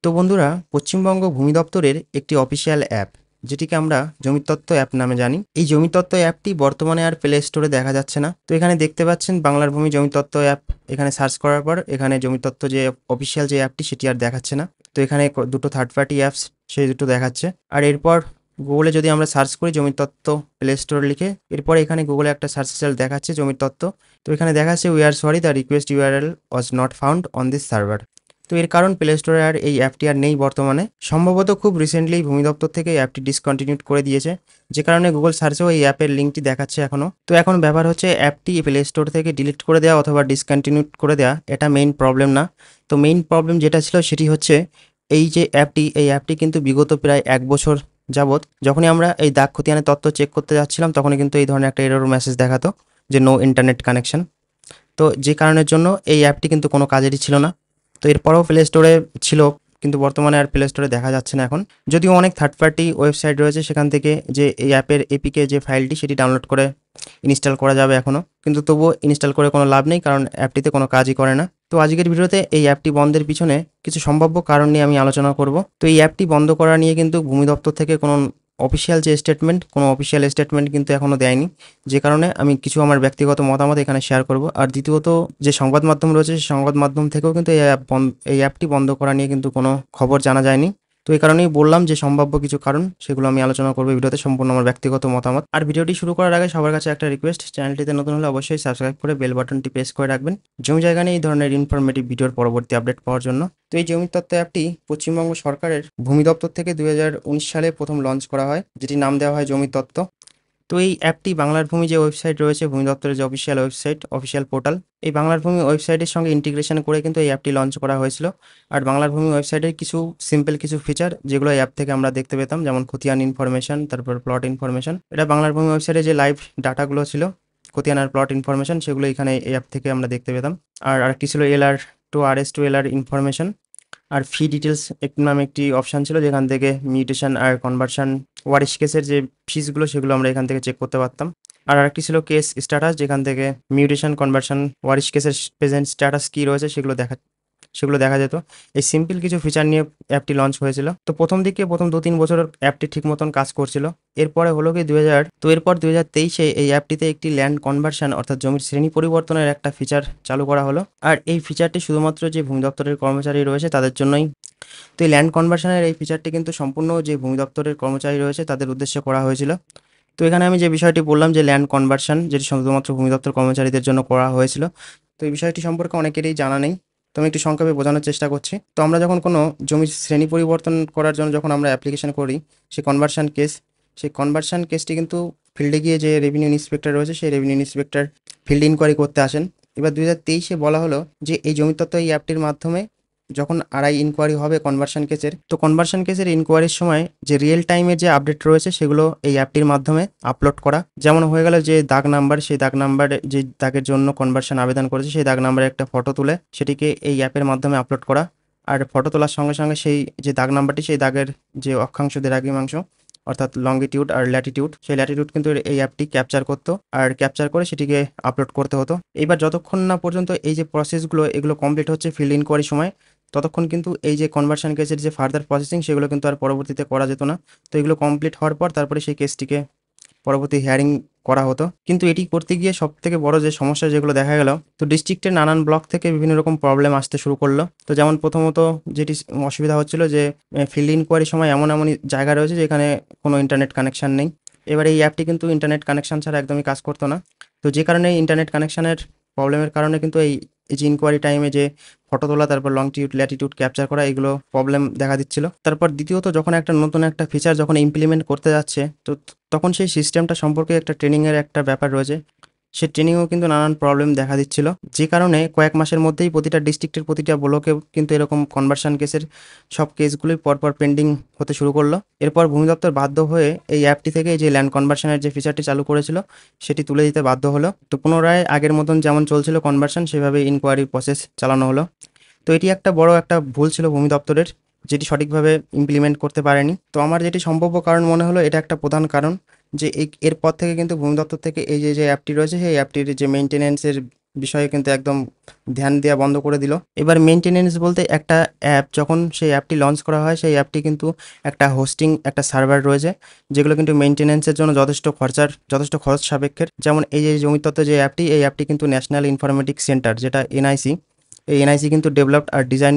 তো বন্ধুরা, পশ্চিমবঙ্গ ভূমি দপ্তরের একটি অফিসিয়াল অ্যাপ, যেটিকে আমরা জমিতত্ত্ব অ্যাপ নামে জানি। এই জমিতত্ত্ব অ্যাপটি বর্তমানে আর প্লে স্টোরে দেখা যাচ্ছে না। তো এখানে দেখতে পাচ্ছেন বাংলার ভূমি জমিতত্ত্ব অ্যাপ। এখানে সার্চ করার পর এখানে জমিতত্ত্ব যে অফিসিয়াল যে অ্যাপটি সেটি আর দেখাচ্ছে না। তো এখানে দুটো থার্ড পার্টি অ্যাপস সেই দুটো দেখাচ্ছে। আর এরপর গুগলে যদি আমরা সার্চ করি জমিতত্ত্ব প্লে স্টোর লিখে, এরপরে এখানে গুগলে একটা সার্চ রেজাল্ট দেখাচ্ছে জমিতত্ত্ব। তো এখানে দেখাচ্ছে we are sorry, the request URL was not found on this server. তো এর কারণ প্লে স্টোরে আর এই অ্যাপটি আর নেই বর্তমানে। সম্ভবত খুব রিসেন্টলি ভূমি দপ্তর থেকে এই অ্যাপটি ডিসকন্টিনিউড করে দিয়েছে, যে কারণে গুগল সার্চেও এই অ্যাপের লিঙ্কটি দেখাচ্ছে এখনও। তো এখন ব্যাপার হচ্ছে অ্যাপটি প্লে স্টোর থেকে ডিলিট করে দেওয়া অথবা ডিসকন্টিনিউড করে দেওয়া, এটা মেইন প্রবলেম না। তো মেইন প্রবলেম যেটা ছিল সেটি হচ্ছে এই যে অ্যাপটি, এই অ্যাপটি কিন্তু বিগত প্রায় 1 বছর যাবৎ যখনই আমরা এই দাগ খতিয়ানের তথ্য চেক করতে যাচ্ছিলাম তখনই কিন্তু এই ধরনের একটা এরর মেসেজ দেখাতো যে নো ইন্টারনেট কানেকশন। তো যে কারণের জন্য এই অ্যাপটি কিন্তু কোনো কাজেরই ছিল না। তো এরপরেও প্লে স্টোরে ছিল, কিন্তু বর্তমানে আর প্লে স্টোরে দেখা যাচ্ছে না এখন। যদিও অনেক থার্ড পার্টি ওয়েবসাইট রয়েছে সেখান থেকে যে এই অ্যাপের এপিকে যে ফাইলটি সেটি ডাউনলোড করে ইনস্টল করা যাবে এখনও, কিন্তু তবুও ইনস্টল করে কোনো লাভ নেই, কারণ অ্যাপটিতে কোনো কাজই করে না। তো আজকের ভিডিওতে এই অ্যাপটি বন্ধের পিছনে কিছু সম্ভাব্য কারণ নিয়ে আমি আলোচনা করব। তো এই অ্যাপটি বন্ধ করা নিয়ে কিন্তু ভূমি দপ্তর থেকে কোনো অফিসিয়াল স্টেটমেন্ট কিন্তু এখনও দেয়নি, যে কারণে আমি কিছু আমার ব্যক্তিগত মতামত এখানে শেয়ার করব। আর দ্বিতীয়ত, যে সংবাদ মাধ্যম রয়েছে সেই সংবাদ মাধ্যম থেকেও কিন্তু এই অ্যাপটি বন্ধ করা নিয়ে কিন্তু কোনো খবর জানা যায়নি। তো এই কারণেই বললাম যে সম্ভাব্য কিছু কারণ, সেগুলো আমি আলোচনা করবো ভিডিওতে, সম্পূর্ণ আমার ব্যক্তিগত মতামত। আর ভিডিওটি শুরু করার আগে সবার কাছে একটা রিকোয়েস্ট, চ্যানেলটিতে নতুন হলে অবশ্যই সাবস্ক্রাইব করে বেল বাটনটি প্রেস করে রাখবেন জমি জায়গা নিয়ে এই ধরনের ইনফরমেটিভ ভিডিওর পরবর্তী আপডেট পাওয়ার জন্য। তো এই জমি তত্ত্ব অ্যাপটি পশ্চিমবঙ্গ সরকারের ভূমি দপ্তর থেকে 2019 সালে প্রথম লঞ্চ করা হয়, যেটি নাম দেওয়া হয় জমি তত্ত্ব। তো এই অ্যাপটি বাংলার ভূমি যে ওয়েবসাইট রয়েছে, ভূমি দপ্তরের যে অফিসিয়াল ওয়েবসাইট, অফিসিয়াল পোর্টাল, এই বাংলার ভূমি ওয়েবসাইটের সঙ্গে ইন্টিগ্রেশন করে কিন্তু এই অ্যাপটি লঞ্চ করা হয়েছিল। আর বাংলার ভূমি ওয়েবসাইটের কিছু ফিচার যেগুলো এই অ্যাপ থেকে আমরা দেখতে পেতাম, যেমন খতিয়ান ইনফরমেশন, তারপর প্লট ইনফরমেশন, এটা বাংলার ভূমি ওয়েবসাইটে যে লাইভ ডাটাগুলো ছিল খতিয়ান আর প্লট ইনফরমেশন, সেগুলো এখানে এই অ্যাপ থেকে আমরা দেখতে পেতাম। আর আরেকটি ছিল LR to RS to LR information. আর ফি ডিটেলস নামে একটি অপশান ছিল, যেখান থেকে মিউটেশন আর কনভার্সন ওয়ারিশ কেসের যে ফিসগুলো সেগুলো আমরা এখান থেকে চেক করতে পারতাম। আর আরেকটি ছিল কেস স্ট্যাটাস, যেখান থেকে মিউটেশন, কনভার্সন, ওয়ারিশ কেসের প্রেজেন্ট স্ট্যাটাস কী রয়েছে সেগুলো দেখা যেত। এই সিম্পল কিছু ফিচার নিয়ে অ্যাপটি লঞ্চ হয়েছিল। তো প্রথম 2-3 বছর অ্যাপটি ঠিক মতন কাজ করছিল। এরপরে হলো কি 2023-এ এই অ্যাপটিতে একটি ল্যান্ড কনভার্সন অর্থাৎ জমির শ্রেণী পরিবর্তনের একটা ফিচার চালু করা হলো। আর এই ফিচারটি শুধুমাত্র যে ভূমি দপ্তরের কর্মচারী রয়েছে তাদের জন্যই। তো এই ল্যান্ড কনভার্সনের এই ফিচারটি কিন্তু সম্পূর্ণ যে ভূমি দপ্তরের কর্মচারী রয়েছে তাদের উদ্দেশ্যে করা হয়েছিল। তো এখানে আমি যে বিষয়টি বললাম যে ল্যান্ড কনভার্সন, যেটি শুধুমাত্র ভূমি দপ্তর কর্মচারীদের জন্য করা হয়েছিল, তো এই বিষয়টি সম্পর্কে অনেকেরই জানা নেই। তো আমি একটু সংক্ষেপে বোঝানোর চেষ্টা করছি। তো আমরা যখন কোনো জমির শ্রেণী পরিবর্তন করার জন্য যখন আমরা অ্যাপ্লিকেশন করি, সেই কনভার্সন কেসটি কিন্তু ফিল্ডে গিয়ে যে রেভিনিউ ইন্সপেক্টর রয়েছে সেই রেভিনিউ ইন্সপেক্টর ফিল্ড ইনকোয়ারি করতে আসেন। এবার 2023-এ বলা হলো যে এই জমিতত্ত্ব এই অ্যাপটির মাধ্যমে যখন আরআই ইনকোয়ারি হবে কনভার্সন কেসের, তো কনভার্সন কেসের ইনকোয়ারির সময় যে রিয়েল টাইমের যে আপডেট রয়েছে সেগুলো এই অ্যাপটির মাধ্যমে আপলোড করা। যেমন হয়ে গেল যে দাগ নাম্বার, সেই দাগ নাম্বারে যে দাগের জন্য কনভার্সন আবেদন করেছে সেই দাগ নাম্বারে একটা ফটো তুলে সেটিকে এই অ্যাপের মাধ্যমে আপলোড করা। আর ফটো তোলার সঙ্গে সঙ্গে সেই যে দাগ নাম্বারটি, সেই দাগের যে অক্ষাংশ দ্রাঘিমাংশ অর্থাৎ লঙ্গিটিউড আর ল্যাটিটিউড, সেই ল্যাটিটিউড কিন্তু এই অ্যাপটি ক্যাপচার করতো, আর ক্যাপচার করে সেটিকে আপলোড করতে হতো। এবার যতক্ষণ না পর্যন্ত এই যে প্রসেসগুলো এগুলো কমপ্লিট হচ্ছে ফিল্ড ইনকোয়ারির সময়, ততক্ষণ কিন্তু এই যে কনভার্সন কেসের যে ফার্দার প্রসেসিং সেগুলো কিন্তু আর পরবর্তীতে করা যেত না। তো এগুলো কমপ্লিট হওয়ার পর তারপরে সেই কেসটিকে পরবর্তী হিয়ারিং করা হতো। কিন্তু এটি করতে গিয়ে সবথেকে বড় যে সমস্যা যেগুলো দেখা গেল, তো ডিস্ট্রিক্টের নানান ব্লক থেকে বিভিন্ন রকম প্রবলেম আসতে শুরু করলো। তো যেমন প্রথমত যেটি অসুবিধা হচ্ছিল যে ফিল্ড ইনকোয়ারির সময় এমনই জায়গা রয়েছে যেখানে কোনো ইন্টারনেট কানেকশন নেই। এবার এই অ্যাপটি কিন্তু ইন্টারনেট কানেকশন ছাড়া একদমই কাজ করতো না। তো যে কারণে ইন্টারনেট কানেকশনের প্রবলেমের কারণে কিন্তু এই যে ইনকোয়ারি টাইমে যে ফটো তোলা, তারপর লংটিউড ল্যাটিটিউড ক্যাপচার করা, এগুলো প্রবলেম দেখা দিচ্ছিল। তারপর দ্বিতীয়ত, যখন একটা নতুন একটা ফিচার যখন ইমপ্লিমেন্ট করতে যাচ্ছে, তো তখন সেই সিস্টেমটা সম্পর্কে একটা ট্রেনিংয়ের একটা ব্যাপার রয়েছে, সে ট্রেনিংয়েও কিন্তু নানান প্রবলেম দেখা দিচ্ছিল। যে কারণে কয়েক মাসের মধ্যেই প্রতিটা ডিস্ট্রিক্টের প্রতিটা ব্লকে কিন্তু এরকম কনভার্সন কেসের সব কেসগুলোই পরপর পেন্ডিং হতে শুরু করলো। এরপর ভূমি দপ্তর বাধ্য হয়ে এই অ্যাপটি থেকে যে ল্যান্ড কনভার্সনের যে ফিচারটি চালু করেছিল সেটি তুলে দিতে বাধ্য হলো। তো পুনরায় আগের মতন যেমন চলছিল কনভার্সন, সেভাবে ইনকোয়ারি প্রসেস চালানো হলো। তো এটি একটা বড় একটা ভুল ছিল ভূমি দপ্তরের, যেটি সঠিকভাবে ইমপ্লিমেন্ট করতে পারেনি। তো আমার যেটি সম্ভাব্য কারণ মনে হলো, এটা একটা প্রধান কারণ যে এরপর থেকে কিন্তু ভূমি দপ্তর থেকে এই যে অ্যাপটি রয়েছে সেই অ্যাপটির যে মেনটেন্যান্সের বিষয়ে কিন্তু একদম ধ্যান দেওয়া বন্ধ করে দিল। এবার মেনটেনেন্স বলতে একটা অ্যাপ যখন সেই অ্যাপটি লঞ্চ করা হয় সেই অ্যাপটি কিন্তু একটা হোস্টিং একটা সার্ভার রয়েছে যেগুলো কিন্তু মেনটেনেন্সের জন্য যথেষ্ট খরচ সাপেক্ষের। যেমন এই যে জমি তত্ত্ব যে অ্যাপটি এই অ্যাপটি কিন্তু ন্যাশনাল ইনফরমেটিক্স সেন্টার যেটা এনআইসি, এই এনআইসি কিন্তু ডেভেলপড আর ডিজাইন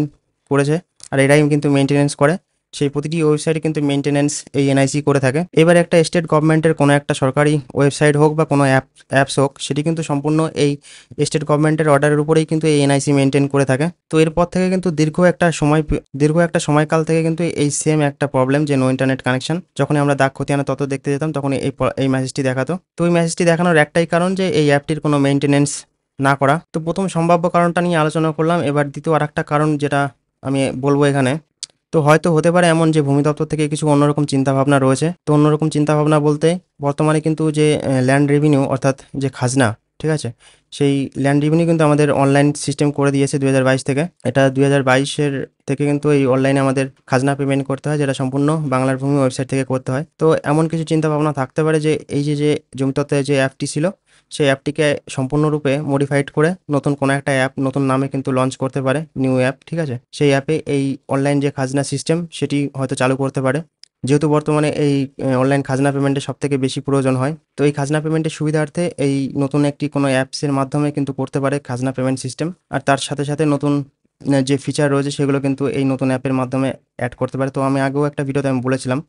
করেছে আর এরাই কিন্তু মেনটেনেন্স করে। সেই প্রতিটি ওয়েবসাইটে কিন্তু মেনটেনেন্স এই এনআইসি করে থাকে। এবার একটা স্টেট গভর্নমেন্টের কোনো একটা সরকারি ওয়েবসাইট হোক বা কোনো অ্যাপস হোক সেটি কিন্তু সম্পূর্ণ এই স্টেট গভর্নমেন্টের অর্ডারের উপরেই কিন্তু এই এনআইসি মেনটেন করে থাকে। তো এরপর থেকে কিন্তু দীর্ঘ একটা সময়কাল থেকে কিন্তু এই সেম একটা প্রবলেম যে নো ইন্টারনেট কানেকশন, যখন আমরা দাগ খতিয়ানা তত দেখতে যেতাম তখন এই মেসেজটি দেখাতো। তো ওই মেসেজটি দেখানোর একটাই কারণ যে এই অ্যাপটির কোনো মেনটেনেন্স না করা। তো প্রথম সম্ভাব্য কারণটা নিয়ে আলোচনা করলাম। এবার দ্বিতীয় আরেকটা কারণ যেটা আমি বলবো এখানে, তো হয়তো হতে পারে এমন যে ভূমি দপ্তর থেকে কিছু অন্যরকম চিন্তাভাবনা রয়েছে। তো অন্যরকম চিন্তাভাবনা বলতে বর্তমানে কিন্তু যে ল্যান্ড রেভিনিউ অর্থাৎ যে খাজনা, ঠিক আছে, সেই ল্যান্ড রেভিনিউ কিন্তু আমাদের অনলাইন সিস্টেম করে দিয়েছে 2022 থেকে। এটা 2022-এর থেকে কিন্তু এই অনলাইনে আমাদের খাজনা পেমেন্ট করতে হয়, যেটা সম্পূর্ণ বাংলার ভূমি ওয়েবসাইট থেকে করতে হয়। তো এমন কিছু চিন্তাভাবনা থাকতে পারে যে এই যে জমি তত্ত্বের যে অ্যাপটি ছিল সেই অ্যাপটিকে সম্পূর্ণরূপে মডিফাইড করে নতুন কোনো একটা অ্যাপ নতুন নামে কিন্তু লঞ্চ করতে পারে, নিউ অ্যাপ, ঠিক আছে। সেই অ্যাপে এই অনলাইন যে খাজনা সিস্টেম সেটি হয়তো চালু করতে পারে, যেহেতু বর্তমানে এই অনলাইন খাজনা পেমেন্টের সবথেকে বেশি প্রয়োজন হয়। তো এই খাজনা পেমেন্টের সুবিধার্থে এই নতুন একটি কোনো অ্যাপসের মাধ্যমে কিন্তু করতে পারে খাজনা পেমেন্ট সিস্টেম, আর তার সাথে সাথে নতুন যে ফিচার রয়েছে সেগুলো কিন্তু এই নতুন অ্যাপের মাধ্যমে অ্যাড করতে পারে। তো আমি আগেও একটা ভিডিওতে আমি বলেছিলাম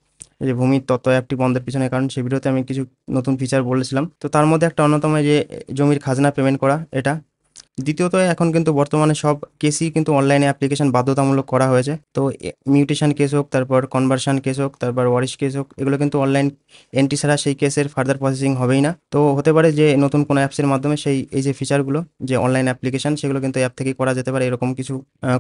যে ভূমির তত্ত্ব অ্যাপটি বন্ধের পিছনে কারণ, সেই ভিডিওতে আমি কিছু নতুন ফিচার বলেছিলাম। তো তার মধ্যে একটা অন্যতম যে জমির খাজনা পেমেন্ট করা এটা। দ্বিতীয়ত এখন কিন্তু বর্তমানে সব কেসই কিন্তু অনলাইনে অ্যাপ্লিকেশন বাধ্যতামূলক করা হয়েছে। তো মিউটেশন কেস হোক, তারপর কনভার্সন কেস হোক, তারপর ওয়ারিশ কেস হোক, এগুলো কিন্তু অনলাইন এন্ট্রি ছাড়া সেই কেসের ফার্দার প্রসেসিং হবেই না। তো হতে পারে যে নতুন কোনো অ্যাপসের মাধ্যমে এই যে ফিচারগুলো যে অনলাইন অ্যাপ্লিকেশন সেগুলো কিন্তু অ্যাপ থেকেই করা যেতে পারে, এরকম কিছু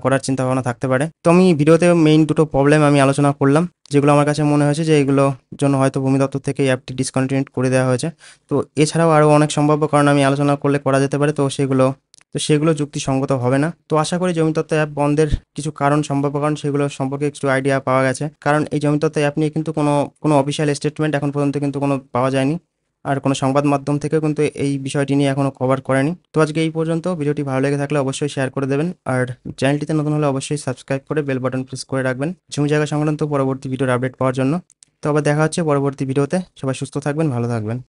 করার চিন্তা ভাবনা থাকতে পারে। তো আমি ভিডিওতে মেইন দুটো প্রবলেম আমি আলোচনা করলাম, যেগুলো আমার কাছে মনে হয়েছে যে এগুলো জন্য হয়তো ভূমি দপ্তর থেকে এই অ্যাপটি ডিসকন্টিনিউ করে দেওয়া হয়েছে। তো এছাড়াও আরও অনেক সম্ভাব্য কারণ আমি আলোচনা করলে করা যেতে পারে, তো সেগুলো যুক্তিসঙ্গত হবে না। তো আশা করি জমিতত্ত্ব অ্যাপ বন্ধের কিছু কারণ, সম্ভাব্য কারণ, সেগুলো সম্পর্কে একটু আইডিয়া পাওয়া গেছে। কারণ এই জমিতত্ত্ব অ্যাপ নিয়ে কিন্তু কোনো অফিসিয়াল স্টেটমেন্ট এখন পর্যন্ত কিন্তু কোনো পাওয়া যায়নি, আর কোনো সংবাদ মাধ্যম থেকেও কিন্তু এই বিষয়টি নিয়ে এখনও কভার করেনি। তো আজকে এই পর্যন্ত। ভিডিওটি ভালো লেগে থাকলে অবশ্যই শেয়ার করে দেবেন, আর চ্যানেলটিতে নতুন হলে অবশ্যই সাবস্ক্রাইব করে বেল বাটন প্রেস করে রাখবেন জমি জায়গা সংক্রান্ত পরবর্তী ভিডিওর আপডেট পাওয়ার জন্য। তো আবার দেখা হচ্ছে পরবর্তী ভিডিওতে। সবাই সুস্থ থাকবেন, ভালো থাকবেন।